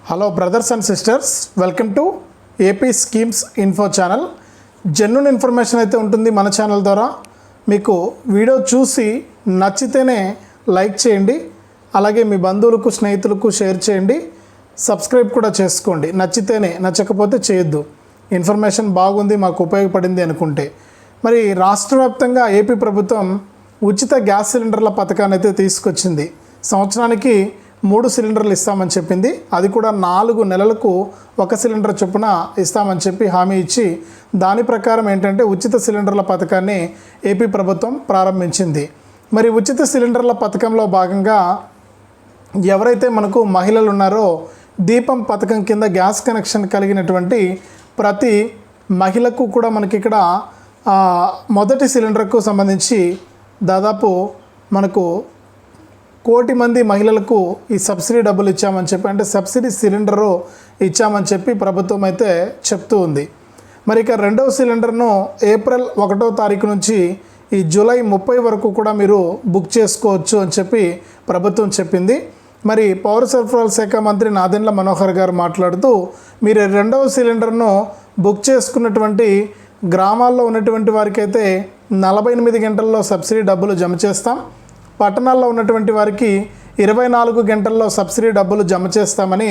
Hello brothers and sisters, welcome to AP schemes info channel. Genuine information అయితే ఉంటుంది మన channel ద్వారా. మీకు వీడియో చూసి నచ్చితేనే లైక్ చేయండి, అలాగే మీ బంధువులకు స్నేహితులకు షేర్ చేయండి, సబ్స్క్రైబ్ కూడా చేసుకోండి. నచ్చితేనే, నచ్చకపోతే చేయొద్దు. ఇన్ఫర్మేషన్ బాగుంది, మాకు ఉపయోగపడింది అనుకుంటే. మరి రాష్ట్ర వ్యాప్తంగా ఏపీ ప్రభుత్వం ఉచిత గ్యాస్ సిలిండర్ల పథకాన్ని అయితే తీసుకొచ్చింది. సంవత్సరానికి 3 సిలిండర్లు ఇస్తామని చెప్పింది. అది కూడా 4 నెలలకు 1 సిలిండర్ చొప్పున ఇస్తామని చెప్పి హామీ ఇచ్చి, దాని ప్రకారం ఏంటంటే ఉచిత సిలిండర్ల పథకాన్ని ఏపీ ప్రభుత్వం ప్రారంభించింది. మరి ఉచిత సిలిండర్ల పథకంలో భాగంగా ఎవరైతే మనకు మహిళలు ఉన్నారో, దీపం పథకం కింద గ్యాస్ కనెక్షన్ కలిగినటువంటి ప్రతి మహిళకు కూడా మనకి ఇక్కడ మొదటి సిలిండర్కు సంబంధించి దాదాపు మనకు 1 కోటి మంది మహిళలకు ఈ సబ్సిడీ డబ్బులు ఇచ్చామని చెప్పి, అంటే సబ్సిడీ సిలిండరు ఇచ్చామని చెప్పి ప్రభుత్వం అయితే చెప్తూ ఉంది. మరి ఇక రెండవ సిలిండర్ను ఏప్రిల్ 1వ తారీఖు నుంచి ఈ జూలై 30 వరకు కూడా మీరు బుక్ చేసుకోవచ్చు అని చెప్పి ప్రభుత్వం చెప్పింది. మరి పౌర సరఫరాల శాఖ మంత్రి నాదెండ్ల మనోహర్ గారు మాట్లాడుతూ, మీరు రెండవ సిలిండర్ను బుక్ చేసుకున్నటువంటి గ్రామాల్లో ఉన్నటువంటి వారికైతే 48 గంటల్లో సబ్సిడీ డబ్బులు జమ చేస్తాం, పట్టణాల్లో ఉన్నటువంటి వారికి 24 గంటల్లో సబ్సిడీ డబ్బులు జమ చేస్తామని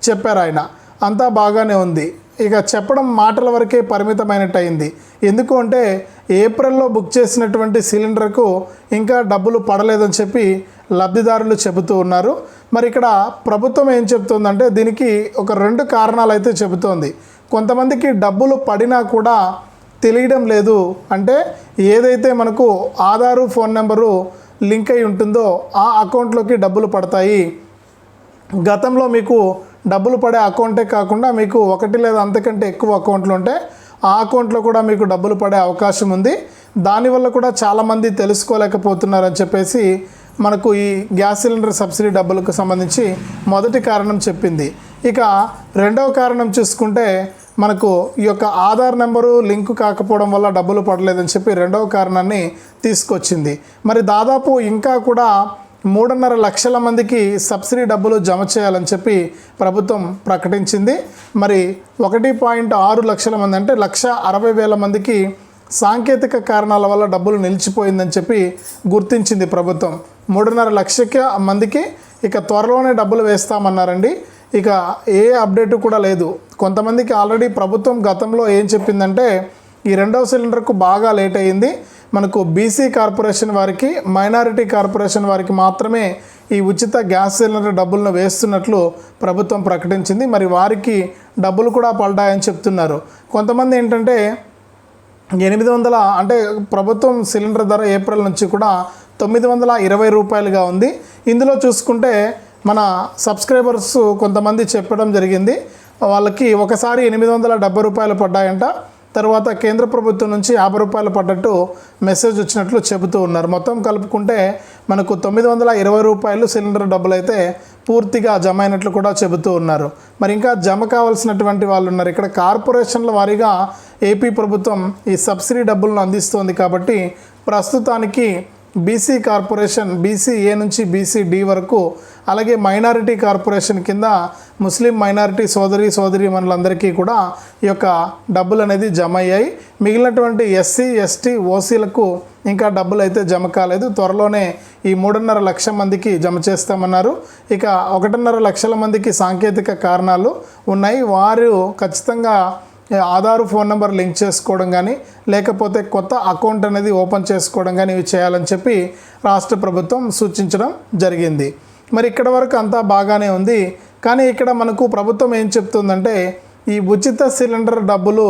చెప్పారు ఆయన. అంతా బాగానే ఉంది. ఇక చెప్పడం మాటల వరకే పరిమితమైనట్టు అయింది. ఎందుకు అంటే ఏప్రిల్లో బుక్ చేసినటువంటి సిలిండర్కు ఇంకా డబ్బులు పడలేదని చెప్పి లబ్ధిదారులు చెబుతూ ఉన్నారు. మరి ఇక్కడ ప్రభుత్వం ఏం చెబుతుందంటే దీనికి ఒక 2 కారణాలు అయితే చెబుతోంది. కొంతమందికి డబ్బులు పడినా కూడా తెలియడం లేదు. అంటే ఏదైతే మనకు ఆధారు ఫోన్ నెంబరు లింక్ అయి ఉంటుందో ఆ అకౌంట్లోకి డబ్బులు పడతాయి. గతంలో మీకు డబ్బులు పడే అకౌంటే కాకుండా మీకు 1 లేదా అంతకంటే ఎక్కువ అకౌంట్లు ఉంటే ఆ అకౌంట్లో కూడా మీకు డబ్బులు పడే అవకాశం ఉంది. దానివల్ల కూడా చాలామంది తెలుసుకోలేకపోతున్నారని చెప్పేసి మనకు ఈ గ్యాస్ సిలిండర్ సబ్సిడీ డబ్బులకు సంబంధించి మొదటి కారణం చెప్పింది. ఇక రెండవ కారణం చూసుకుంటే మనకు ఈ యొక్క ఆధార్ నెంబరు లింకు కాకపోవడం వల్ల డబ్బులు పడలేదని చెప్పి రెండవ కారణాన్ని తీసుకొచ్చింది. మరి దాదాపు ఇంకా కూడా 3.5 లక్షల మందికి సబ్సిడీ డబ్బులు జమ చేయాలని చెప్పి ప్రభుత్వం ప్రకటించింది. మరి 1.6 లక్షల మంది, అంటే 1,60,000 మందికి సాంకేతిక కారణాల వల్ల డబ్బులు నిలిచిపోయిందని చెప్పి గుర్తించింది ప్రభుత్వం. 3.5 లక్షల మందికి ఇక త్వరలోనే డబ్బులు వేస్తామన్నారండి. ఇక ఏ అప్డేటు కూడా లేదు. కొంతమందికి ఆల్రెడీ ప్రభుత్వం గతంలో ఏం చెప్పిందంటే ఈ రెండవ సిలిండర్కు బాగా లేట్ అయ్యింది, మనకు బీసీ కార్పొరేషన్ వారికి, మైనారిటీ కార్పొరేషన్ వారికి మాత్రమే ఈ ఉచిత గ్యాస్ సిలిండర్ డబ్బులను వేస్తున్నట్లు ప్రభుత్వం ప్రకటించింది. మరి వారికి డబ్బులు కూడా పడ్డాయని చెప్తున్నారు. కొంతమంది ఏంటంటే 800, అంటే ప్రభుత్వం సిలిండర్ ధర ఏప్రిల్ నుంచి కూడా 920 రూపాయలుగా ఉంది. ఇందులో చూసుకుంటే మన సబ్స్క్రైబర్స్ కొంతమంది చెప్పడం జరిగింది, వాళ్ళకి ఒకసారి 870 రూపాయలు పడ్డాయంట, తర్వాత కేంద్ర ప్రభుత్వం నుంచి 50 రూపాయలు పడ్డట్టు మెసేజ్ వచ్చినట్లు చెబుతూ ఉన్నారు. మొత్తం కలుపుకుంటే మనకు 920 రూపాయలు సిలిండర్ డబ్బులు అయితే పూర్తిగా జమ అయినట్లు కూడా చెబుతూ ఉన్నారు. మరి ఇంకా జమ కావాల్సినటువంటి వాళ్ళు ఉన్నారు. ఇక్కడ కార్పొరేషన్ల వారీగా ఏపీ ప్రభుత్వం ఈ సబ్సిడీ డబ్బులను అందిస్తోంది. కాబట్టి ప్రస్తుతానికి బీసీ కార్పొరేషన్, బీసీ ఏ నుంచి బీసీ డి వరకు, అలాగే మైనారిటీ కార్పొరేషన్ కింద ముస్లిం మైనారిటీ సోదరీమణులందరికీ కూడా ఈ యొక్క డబ్బులు అనేది జమ అయ్యాయి. మిగిలినటువంటి ఎస్సీ, ఎస్టీ, ఓసీలకు ఇంకా డబ్బులు అయితే జమ కాలేదు. త్వరలోనే ఈ 3.5 లక్షల మందికి జమ చేస్తామన్నారు. ఇక 1.5 లక్షల మందికి సాంకేతిక కారణాలు ఉన్నాయి. వారు ఖచ్చితంగా ఆధారు ఫోన్ నెంబర్ లింక్ చేసుకోవడం కానీ, లేకపోతే కొత్త అకౌంట్ అనేది ఓపెన్ చేసుకోవడం కానీ ఇవి చేయాలని చెప్పి రాష్ట్ర ప్రభుత్వం సూచించడం జరిగింది. మరి ఇక్కడ వరకు అంతా బాగానే ఉంది. కానీ ఇక్కడ మనకు ప్రభుత్వం ఏం చెప్తుందంటే ఈ ఉచిత సిలిండర్ డబ్బులు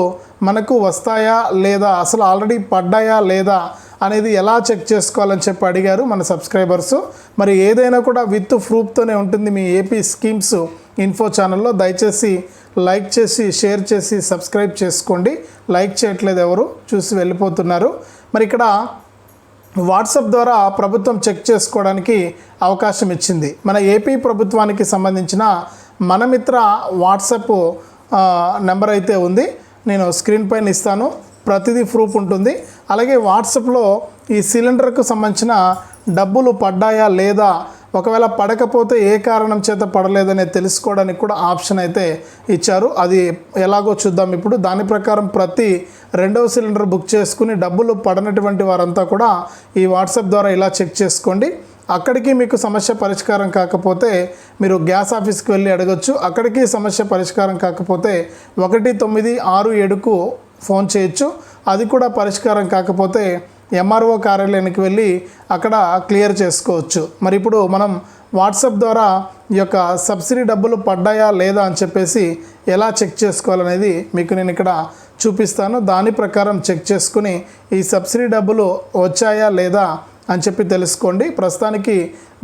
మనకు వస్తాయా లేదా, అసలు ఆల్రెడీ పడ్డాయా లేదా అనేది ఎలా చెక్ చేసుకోవాలని చెప్పి అడిగారు మన సబ్స్క్రైబర్స్. మరి ఏదైనా కూడా విత్ ప్రూఫ్తోనే ఉంటుంది మీ ఏపీ స్కీమ్స్ ఇన్ఫో ఛానల్లో. దయచేసి లైక్ చేసి, షేర్ చేసి, సబ్స్క్రైబ్ చేసుకోండి. లైక్ చేయట్లేదు, ఎవరు చూసి వెళ్ళిపోతున్నారు. మరి ఇక్కడ వాట్సాప్ ద్వారా ప్రభుత్వం చెక్ చేసుకోవడానికి అవకాశం ఇచ్చింది. మన ఏపీ ప్రభుత్వానికి సంబంధించిన మనమిత్ర వాట్సాప్ నెంబర్ అయితే ఉంది, నేను స్క్రీన్ పైన ఇస్తాను. ప్రతిదీ ప్రూఫ్ ఉంటుంది. అలాగే వాట్సాప్లో ఈ సిలిండర్కు సంబంధించిన డబ్బులు పడ్డాయా లేదా ఒకవేళ పడకపోతే ఏ కారణం చేత పడలేదనే తెలుసుకోవడానికి కూడా ఆప్షన్ అయితే ఇచ్చారు. అది ఎలాగో చూద్దాం ఇప్పుడు. దాని ప్రకారం ప్రతి రెండవ సిలిండర్ బుక్ చేసుకుని డబ్బులు పడనటువంటి వారంతా కూడా ఈ వాట్సాప్ ద్వారా ఇలా చెక్ చేసుకోండి. అక్కడికి మీకు సమస్య పరిష్కారం కాకపోతే మీరు గ్యాస్ ఆఫీస్కి వెళ్ళి అడగచ్చు. అక్కడికి సమస్య పరిష్కారం కాకపోతే 1967కు ఫోన్ చేయొచ్చు. అది కూడా పరిష్కారం కాకపోతే ఎంఆర్ఓ కార్యాలయానికి వెళ్ళి అక్కడ క్లియర్ చేసుకోవచ్చు. మరి ఇప్పుడు మనం వాట్సాప్ ద్వారా ఈ యొక్క సబ్సిడీ డబ్బులు పడ్డాయా లేదా అని చెప్పేసి ఎలా చెక్ చేసుకోవాలనేది మీకు నేను ఇక్కడ చూపిస్తాను. దాని ప్రకారం చెక్ చేసుకుని ఈ సబ్సిడీ డబ్బులు వచ్చాయా లేదా అని చెప్పి తెలుసుకోండి. ప్రస్తుతానికి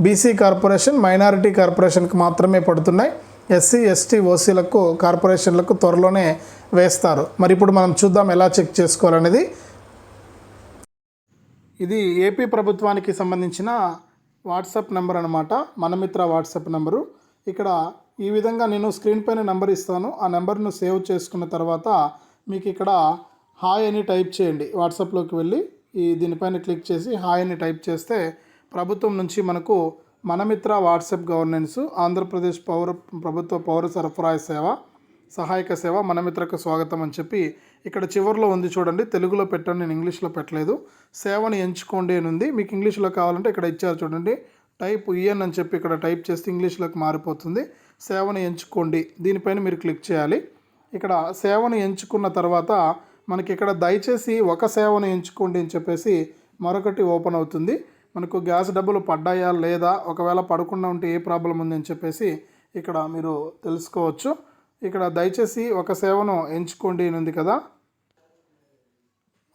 బీసీ కార్పొరేషన్, మైనారిటీ కార్పొరేషన్కి మాత్రమే పడుతున్నాయి. ఎస్సీ, ఎస్టీ, ఓసీలకు, కార్పొరేషన్లకు త్వరలోనే వేస్తారు. మరి ఇప్పుడు మనం చూద్దాం ఎలా చెక్ చేసుకోవాలనేది. ఇది ఏపీ ప్రభుత్వానికి సంబంధించిన వాట్సాప్ నెంబర్ అనమాట, మనమిత్ర వాట్సాప్ నెంబరు. ఇక్కడ ఈ విధంగా నేను స్క్రీన్ పైన నెంబర్ ఇస్తాను. ఆ నెంబర్ను సేవ్ చేసుకున్న తర్వాత మీకు ఇక్కడ హాయ్ అని టైప్ చేయండి. వాట్సాప్లోకి వెళ్ళి దీనిపైన క్లిక్ చేసి హాయ్ అని టైప్ చేస్తే ప్రభుత్వం నుంచి మనకు మనమిత్ర వాట్సాప్ గవర్నెన్స్, ఆంధ్రప్రదేశ్ ప్రభుత్వ పౌర సరఫరా సేవ, సహాయక సేవ, మనమిత్రకు స్వాగతం అని చెప్పి ఇక్కడ చివరిలో ఉంది చూడండి. తెలుగులో పెట్టండి, నేను ఇంగ్లీష్లో పెట్టలేదు. సేవను ఎంచుకోండి అని ఉంది. మీకు ఇంగ్లీష్లో కావాలంటే ఇక్కడ ఇచ్చారు చూడండి, టైప్ ఈఎన్ అని చెప్పి ఇక్కడ టైప్ చేస్తే ఇంగ్లీష్లోకి మారిపోతుంది. సేవను ఎంచుకోండి, దీనిపైన మీరు క్లిక్ చేయాలి. ఇక్కడ సేవను ఎంచుకున్న తర్వాత మనకి ఇక్కడ దయచేసి ఒక సేవను ఎంచుకోండి అని చెప్పేసి మరొకటి ఓపెన్ అవుతుంది. మనకు గ్యాస్ డబ్బులు పడ్డాయా లేదా, ఒకవేళ పడకుండా ఉంటే ఏ ప్రాబ్లం ఉంది అని చెప్పేసి ఇక్కడ మీరు తెలుసుకోవచ్చు. ఇక్కడ దయచేసి ఒక సేవను ఎంచుకోండి అని ఉంది కదా,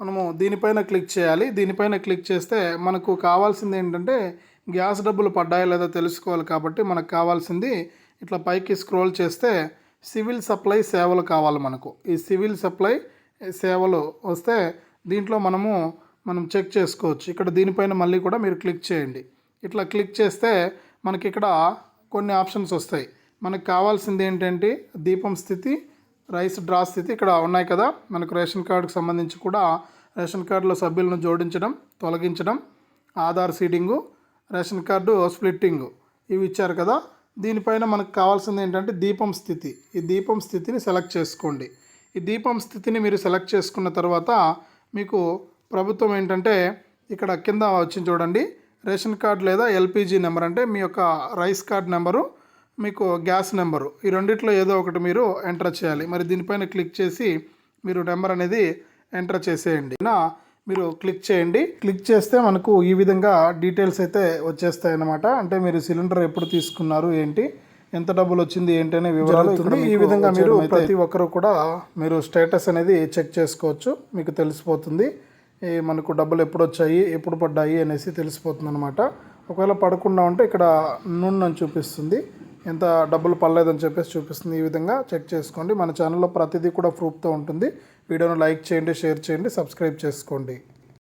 మనము దీనిపైన క్లిక్ చేయాలి. దీనిపైన క్లిక్ చేస్తే మనకు కావాల్సింది ఏంటంటే గ్యాస్ డబ్బులు పడ్డాయా లేదా తెలుసుకోవాలి. కాబట్టి మనకు కావాల్సింది ఇట్లా పైకి స్క్రోల్ చేస్తే సివిల్ సప్లై సేవలు కావాలి మనకు. ఈ సివిల్ సప్లై సేవలు వస్తే దీంట్లో మనం చెక్ చేసుకోవచ్చు. ఇక్కడ దీనిపైన మళ్ళీ కూడా మీరు క్లిక్ చేయండి. ఇట్లా క్లిక్ చేస్తే మనకి ఇక్కడ కొన్ని ఆప్షన్స్ వస్తాయి. మనకు కావాల్సింది ఏంటంటే దీపం స్థితి, రైస్ డ్రా స్థితి ఇక్కడ ఉన్నాయి కదా. మనకు రేషన్ కార్డుకు సంబంధించి కూడా రేషన్ కార్డులో సభ్యులను జోడించడం, తొలగించడం, ఆధార్ సీడింగు, రేషన్ కార్డు స్ప్లిట్టింగు ఇవి ఇచ్చారు కదా. దీనిపైన మనకు కావాల్సింది ఏంటంటే దీపం స్థితి. ఈ దీపం స్థితిని సెలెక్ట్ చేసుకోండి. ఈ దీపం స్థితిని మీరు సెలెక్ట్ చేసుకున్న తర్వాత మీకు ప్రభుత్వం ఏంటంటే ఇక్కడ కింద వచ్చింది చూడండి, రేషన్ కార్డు లేదా ఎల్పిజి నెంబర్ అంటే మీ యొక్క రైస్ కార్డ్ నెంబరు, మీకు గ్యాస్ నెంబరు, ఈ రెండిట్లో ఏదో ఒకటి మీరు ఎంటర్ చేయాలి. మరి దీనిపైన క్లిక్ చేసి మీరు నెంబర్ అనేది ఎంటర్ చేసేయండి. మీరు క్లిక్ చేయండి. క్లిక్ చేస్తే మనకు ఈ విధంగా డీటెయిల్స్ అయితే వచ్చేస్తాయి అన్నమాట. అంటే మీరు సిలిండర్ ఎప్పుడు తీసుకున్నారు, ఏంటి, ఎంత డబ్బులు వచ్చింది ఏంటి అనే వివరాలు ఈ విధంగా మీరు ప్రతి ఒక్కరు కూడా మీరు స్టేటస్ అనేది చెక్ చేసుకోవచ్చు. మీకు తెలిసిపోతుంది మనకు డబ్బులు ఎప్పుడు వచ్చాయి, ఎప్పుడు పడ్డాయి అనేసి తెలిసిపోతుంది అనమాట. ఒకవేళ పడకుండా ఉంటే ఇక్కడ నూనె అని చూపిస్తుంది, ఎంత డబ్బులు పడలేదని చెప్పేసి చూపిస్తుంది. ఈ విధంగా చెక్ చేసుకోండి. మన ఛానల్లో ప్రతిదీ కూడా ప్రూఫ్తో ఉంటుంది. వీడియోను లైక్ చేయండి, షేర్ చేయండి, సబ్స్క్రైబ్ చేసుకోండి.